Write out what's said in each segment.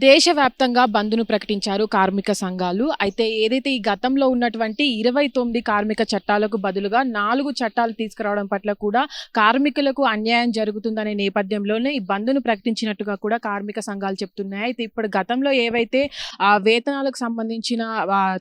దేశవ్యాప్తంగా బంద్‌ను ప్రకటించారు కార్మిక సంఘాలు. అయితే ఏదైతే ఈ గతంలో ఉన్నటువంటి 29 కార్మిక చట్టాలకు బదులుగా 4 చట్టాలు తీసుకురావడం పట్ల కూడా కార్మికులకు అన్యాయం జరుగుతుందనే నేపథ్యంలోనే ఈ బంద్‌ను ప్రకటించినట్టుగా కూడా కార్మిక సంఘాలు చెప్తున్నాయి. అయితే ఇప్పుడు గతంలో ఏవైతే వేతనాలకు సంబంధించిన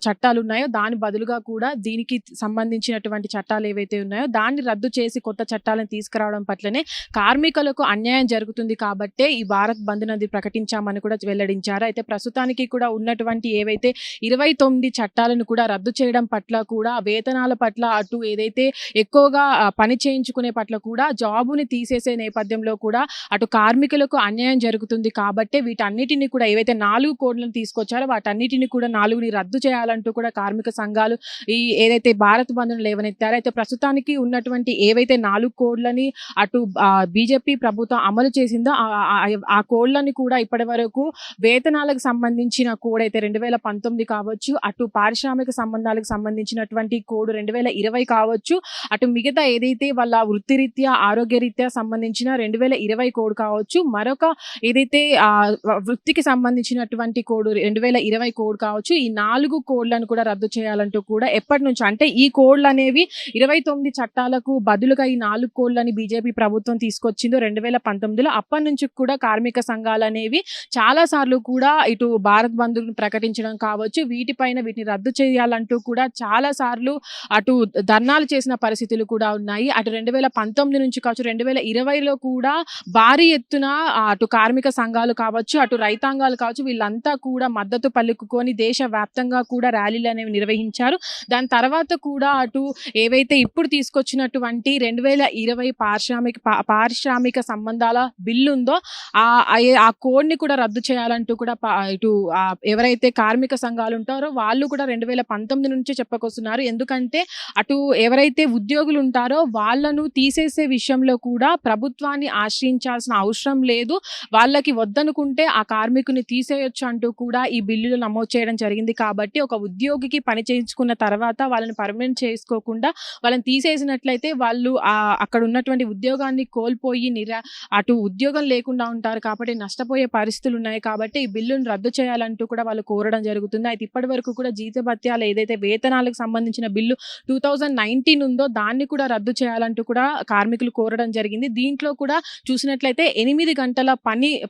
చట్టాలున్నాయో దాని బదులుగా కూడా దీనికి సంబంధించినటువంటి చట్టాలు ఏవైతే ఉన్నాయో దాన్ని రద్దు చేసి కొత్త చట్టాలను తీసుకురావడం పట్లనే కార్మికులకు అన్యాయం జరుగుతుంది కాబట్టే ఈ భారత్ బంద్ అనేది ప్రకటించామని కూడా వెల్లడించారు. అయితే ప్రస్తుతానికి కూడా ఉన్నటువంటి ఏవైతే 29 చట్టాలను కూడా రద్దు చేయడం పట్ల కూడా వేతనాల పట్ల అటు ఏదైతే ఎక్కువగా పని చేయించుకునే పట్ల కూడా జాబుని తీసేసే నేపథ్యంలో కూడా అటు కార్మికులకు అన్యాయం జరుగుతుంది కాబట్టే వీటన్నిటిని కూడా ఏవైతే 4 కోడ్లను తీసుకొచ్చారో వాటన్నిటిని కూడా 4ని రద్దు చేయాలంటూ కూడా కార్మిక సంఘాలు ఏదైతే భారత్ బంద్‌ను లేవనెత్తారో అయితే ప్రస్తుతానికి ఉన్నటువంటి ఏవైతే 4 కోడ్లని అటు బీజేపీ ప్రభుత్వం అమలు చేసిందో ఆ కోడ్లని కూడా ఇప్పటివరకు వేతనాలకు సంబంధించిన కోడ్ అయితే 2019 కావచ్చు, అటు పారిశ్రామిక సంబంధాలకు సంబంధించినటువంటి కోడ్ 2020 కావచ్చు, అటు మిగతా ఏదైతే వాళ్ళ వృత్తిరీత్యా ఆరోగ్యరీత్యా సంబంధించిన 2020 కోడ్ కావచ్చు, మరొక ఏదైతే వృత్తికి సంబంధించినటువంటి కోడ్ 2020 కోడ్ కావచ్చు, ఈ 4 కోడ్లను కూడా రద్దు చేయాలంటూ కూడా ఎప్పటి నుంచి అంటే ఈ కోడ్లు అనేవి 29 చట్టాలకు బదులుగా ఈ 4 కోడ్లని బీజేపీ ప్రభుత్వం తీసుకొచ్చిందో 2019లో అప్పటి నుంచి కూడా కార్మిక సంఘాలు అనేవి చాలా సార్లు కూడా ఇటు భారత్ బంద్‌ను ప్రకటించడం కావచ్చు, వీటిని రద్దు చేయాలంటూ కూడా చాలా సార్లు అటు ధర్నాలు చేసిన పరిస్థితులు కూడా ఉన్నాయి. అటు 2019 నుంచి కావచ్చు, 2020లో కూడా భారీ ఎత్తున అటు కార్మిక సంఘాలు కావచ్చు, అటు రైతాంగాలు కావచ్చు, వీళ్ళంతా కూడా మద్దతు పలుకుకొని దేశవ్యాప్తంగా కూడా ర్యాలీలు అనేవి నిర్వహించారు. దాని తర్వాత కూడా అటు ఏవైతే ఇప్పుడు తీసుకొచ్చినటువంటి 2020 పారిశ్రామిక సంబంధాల బిల్లు ఉందో ఆ కోడ్‌ని కూడా రద్దు చేయాలంటూ కూడా ఇటు ఎవరైతే కార్మిక సంఘాలు ఉంటారో వాళ్ళు కూడా 2019 నుంచే చెప్పుకొస్తున్నారు. ఎందుకంటే అటు ఎవరైతే ఉద్యోగులు ఉంటారో వాళ్ళను తీసేసే విషయంలో కూడా ప్రభుత్వాన్ని ఆశ్రయించాల్సిన అవసరం లేదు. వాళ్ళకి వద్దనుకుంటే ఆ కార్మికుని తీసేయొచ్చు అంటూ కూడా ఈ బిల్లులో నమోదు చేయడం జరిగింది. కాబట్టి ఒక ఉద్యోగికి పని చేయించుకున్న తర్వాత వాళ్ళని పర్మనెంట్ చేసుకోకుండా వాళ్ళని తీసేసినట్లయితే వాళ్ళు అక్కడ ఉన్నటువంటి ఉద్యోగాన్ని కోల్పోయి అటు ఉద్యోగం లేకుండా ఉంటారు కాబట్టి నష్టపోయే పరిస్థితులు ఉన్నాయి కాబట్టి ఈ బిల్లును రద్దు చేయాలంటూ కూడా వాళ్ళు కోరడం జరుగుతుంది. అయితే ఇప్పటివరకు కూడా జీతభత్యాలు ఏదైతే వేతనాలకు సంబంధించిన బిల్లు 2019 ఉందో దాన్ని కూడా రద్దు చేయాలంటూ కూడా కార్మికులు కోరడం జరిగింది. దీంట్లో కూడా చూసినట్లయితే 8 గంటల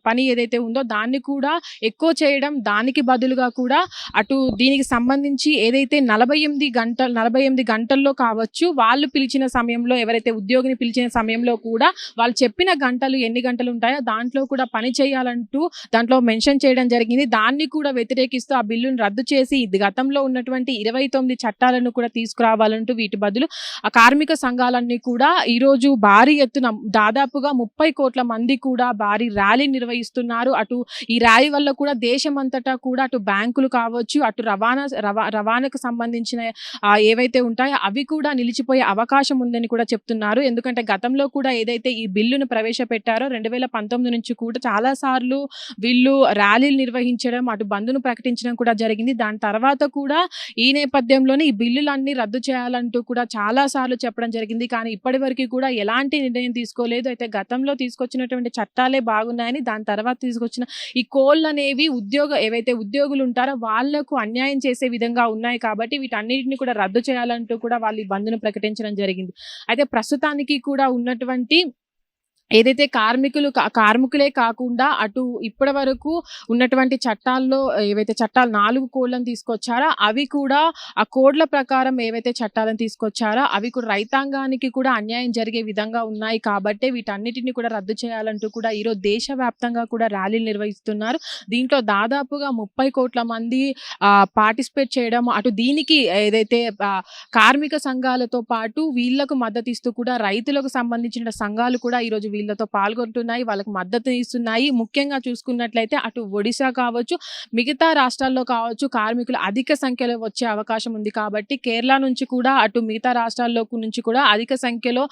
పని ఏదైతే ఉందో దాన్ని కూడా ఎక్కువ చేయడం, దానికి బదులుగా కూడా అటు దీనికి సంబంధించి ఏదైతే 48 గంటల్లో కావచ్చు, వాళ్ళు పిలిచిన సమయంలో ఎవరైతే ఉద్యోగిని పిలిచిన సమయంలో కూడా వాళ్ళు చెప్పిన గంటలు ఎన్ని గంటలు ఉంటాయో దాంట్లో కూడా పని చేయాలంటూ దాంట్లో మెన్షన్ చేయడం జరిగింది. దాన్ని కూడా వ్యతిరేకిస్తూ ఆ బిల్లును రద్దు చేసి గతంలో ఉన్నటువంటి 29 చట్టాలను కూడా తీసుకురావాలంటూ వీటి బదులు ఆ కార్మిక సంఘాలన్నీ కూడా ఈరోజు భారీ ఎత్తున దాదాపుగా 30 కోట్ల మంది కూడా భారీ ర్యాలీ నిర్వహిస్తున్నారు. అటు ఈ ర్యాలీ వల్ల కూడా దేశమంతటా కూడా అటు బ్యాంకులు కావచ్చు, అటు రవాణాకు సంబంధించిన ఏవైతే ఉంటాయో అవి కూడా నిలిచిపోయే అవకాశం ఉందని కూడా చెప్తున్నారు. ఎందుకంటే గతంలో కూడా ఏదైతే ఈ బిల్లును ప్రవేశపెట్టారో 2019 నుంచి కూడా చాలా సార్లు వీళ్ళు ర్యాలీలు నిర్వహించడం, అటు బంద్‌ను ప్రకటించడం కూడా జరిగింది. దాని తర్వాత కూడా ఈ నేపథ్యంలోనే ఈ బిల్లులన్నీ రద్దు చేయాలంటూ కూడా చాలా సార్లు చెప్పడం జరిగింది. కానీ ఇప్పటివరకు కూడా ఎలాంటి నిర్ణయం తీసుకోలేదు. అయితే గతంలో తీసుకొచ్చినటువంటి చట్టాలే బాగున్నాయని దాని తర్వాత తీసుకొచ్చిన ఈ కోడ్లనేవి ఏవైతే ఉద్యోగులు ఉంటారో వాళ్లకు అన్యాయం చేసే విధంగా ఉన్నాయి కాబట్టి వీటన్నిటిని కూడా రద్దు చేయాలంటూ కూడా వాళ్ళు ఈ బంద్‌ను ప్రకటించడం జరిగింది. అయితే ప్రస్తుతానికి కూడా ఉన్నటువంటి ఏదైతే కార్మికులే కాకుండా అటు ఇప్పటివరకు ఉన్నటువంటి చట్టాల్లో ఏవైతే చట్టాలు 4 కోడ్లను తీసుకొచ్చారో అవి కూడా ఆ కోడ్ల ప్రకారం ఏవైతే చట్టాలను తీసుకొచ్చారో అవి కూడా రైతాంగానికి కూడా అన్యాయం జరిగే విధంగా ఉన్నాయి కాబట్టి వీటన్నిటిని కూడా రద్దు చేయాలంటూ కూడా ఈరోజు దేశవ్యాప్తంగా కూడా ర్యాలీలు నిర్వహిస్తున్నారు. దీంట్లో దాదాపుగా 30 కోట్ల మంది పార్టిసిపేట్ చేయడం, అటు దీనికి ఏదైతే కార్మిక సంఘాలతో పాటు వీళ్లకు మద్దతు ఇస్తూ కూడా రైతులకు సంబంధించిన సంఘాలు కూడా ఈరోజు వీళ్ళతో పాల్గొంటున్నాయి, వాళ్ళకి మద్దతు ఇస్తున్నాయి. ముఖ్యంగా చూసుకున్నట్లయితే అటు ఒడిశా కావచ్చు, మిగతా రాష్ట్రాల్లో కావచ్చు కార్మికులు అధిక సంఖ్యలో వచ్చే అవకాశం ఉంది కాబట్టి కేరళ నుంచి కూడా అటు మిగతా రాష్ట్రాల్లో నుంచి కూడా అధిక సంఖ్యలో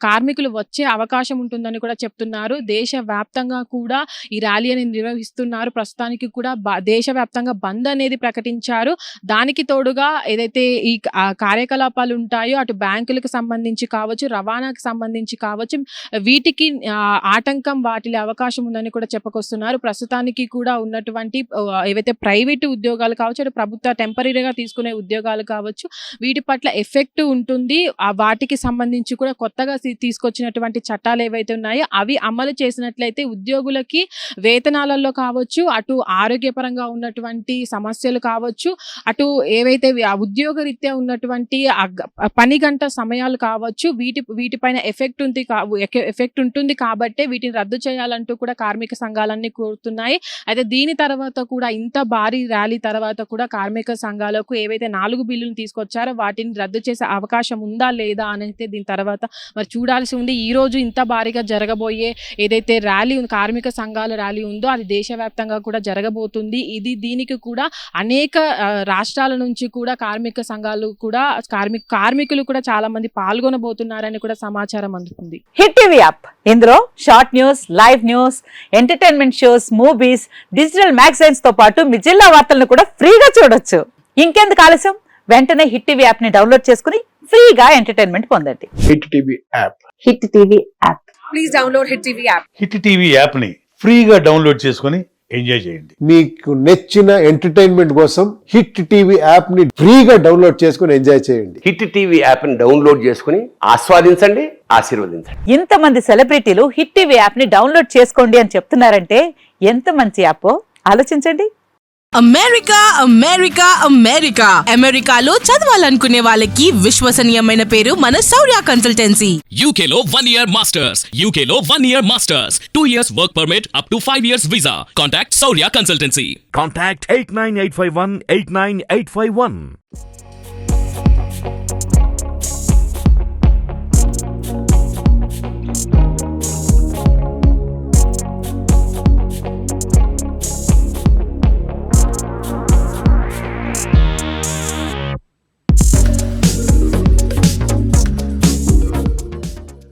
కార్మికులు వచ్చే అవకాశం ఉంటుందని కూడా చెప్తున్నారు. దేశవ్యాప్తంగా కూడా ఈ ర్యాలీ అనేది నిర్వహిస్తున్నారు. ప్రస్తుతానికి కూడా దేశవ్యాప్తంగా బంద్ అనేది ప్రకటించారు. దానికి తోడుగా ఏదైతే ఈ కార్యకలాపాలు ఉంటాయో అటు బ్యాంకులకు సంబంధించి కావచ్చు, రవాణాకు సంబంధించి కావచ్చు, వీటికి వీటికి ఆటంకం వాటిల్లే అవకాశం ఉందని కూడా చెప్పుకొస్తున్నారు. ప్రస్తుతానికి కూడా ఉన్నటువంటి ఏవైతే ప్రైవేటు ఉద్యోగాలు కావచ్చు, అటు ప్రభుత్వ టెంపరరీగా తీసుకునే ఉద్యోగాలు కావచ్చు, వీటి పట్ల ఎఫెక్ట్ ఉంటుంది. వాటికి సంబంధించి కూడా కొత్తగా తీసుకొచ్చినటువంటి చట్టాలు ఏవైతే ఉన్నాయో అవి అమలు చేసినట్లయితే ఉద్యోగులకి వేతనాలలో కావచ్చు, అటు ఆరోగ్యపరంగా ఉన్నటువంటి సమస్యలు కావచ్చు, అటు ఏవైతే ఉద్యోగ రీత్యా ఉన్నటువంటి పని గంట సమయాలు కావచ్చు, వీటిపైన ఎఫెక్ట్ ఉంటుంది కాబట్టి వీటిని రద్దు చేయాలంటూ కూడా కార్మిక సంఘాలన్నీ కోరుతున్నాయి. అయితే దీని తర్వాత కూడా ఇంత భారీ ర్యాలీ తర్వాత కూడా కార్మిక సంఘాలకు ఏవైతే 4 బిల్లులు తీసుకొచ్చారో వాటిని రద్దు చేసే అవకాశం ఉందా లేదా అనేది దీని తర్వాత మరి చూడాల్సి ఉంది. ఈ రోజు ఇంత భారీగా జరగబోయే ఏదైతే ర్యాలీ కార్మిక సంఘాల ర్యాలీ ఉందో అది దేశవ్యాప్తంగా కూడా జరగబోతుంది. దీనికి కూడా అనేక రాష్ట్రాల నుంచి కూడా కార్మిక సంఘాలు కూడా కార్మికులు కూడా చాలా మంది పాల్గొనబోతున్నారని కూడా సమాచారం అందుతుంది. హిట్ టీవీ యాప్, ఇందులో short news, live news, entertainment shows, movies, digital magazines తో పాటు మీ జిల్లా వార్తలను కూడా ఫ్రీగా చూడొచ్చు. ఇంకెందుకు ఆలస్యం, వెంటనే హిట్ టీవీ యాప్ ని డౌన్లోడ్ చేసుకుని ఫ్రీగా ఎంటర్టైన్మెంట్ పొందండి. Hit TV app, hit TV app, please download hit TV app. Hit TV app ని ఫ్రీగా డౌన్లోడ్ చేసుకుని ఎంజాయ్ చేయండి. మీకు నచ్చిన ఎంటర్టైన్మెంట్ కోసం హిట్ టీవీ యాప్ ని ఫ్రీగా డౌన్లోడ్ చేసుకుని ఎంజాయ్ చేయండి. హిట్ టీవీ యాప్ ని డౌన్లోడ్ చేసుకుని ఆస్వాదించండి, ఆశీర్వదించండి. ఇంతమంది సెలబ్రిటీలు హిట్ టీవీ యాప్ ని డౌన్లోడ్ చేసుకోండి అని చెప్తున్నారంటే ఎంత మంచి యాప్ ఆలోచించండి. అమెరికా అమెరికా అమెరికా అమెరికాలో చదవాలనుకునే వాళ్ళకి విశ్వసనీయమైన పేరు మన శౌర్య కన్సల్టెన్సీ. UK లో 1 year masters, UK లో 1 year masters, 2 years work permit up to 5 years visa. Contact Saurya Consultancy. Contact 89851 89851.